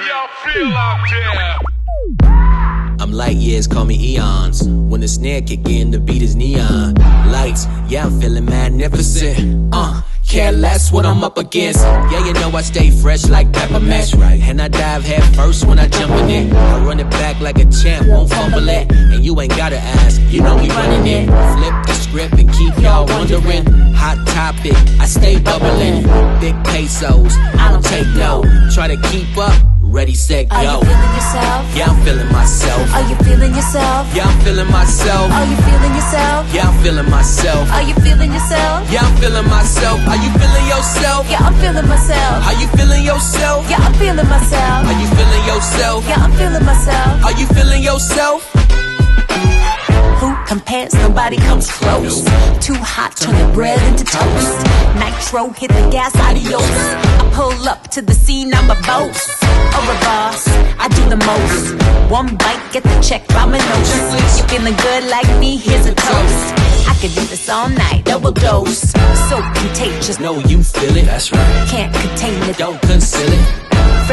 y'all feel out there? I'm light years, call me eons. When the snare kick in, the beat is neon. Lights, yeah, I'm feeling magnificent. Care less what I'm up against. Yeah, you know I stay fresh like peppermint. And I dive head first when I jump in it. I run it back like a champ, won't fumble it. And you ain't gotta ask, you know we running it. Flip the script and keep y'all wondering. Hot topic, I stay bubbling. Big pesos, I don't take no. Try to keep up. Ready, set, go. Are you feeling yourself? Yeah, I'm feeling myself. Are you feeling yourself? Yeah, I'm feeling myself. Are you feeling yourself? Yeah, I'm feeling myself. Are you feeling yourself? Yeah, I'm feeling myself. Are you feeling yourself? Yeah, I'm feeling myself. Are you feeling yourself? Yeah, I'm feeling myself. Are you feeling yourself? Yeah, I'm feeling myself. Are you feeling yourself? Who compares? Nobody comes close. Too hot, turn the bread into toast. Nitro, hit the gas, adios. I pull up to the scene, I'm a boss. Or a boss, I do the most. One bite, get the check by my nose. You feeling good like me? Here's a toast. I could do this all night, double dose. So contagious, No, you feel it. That's right. can't contain it. Don't conceal it.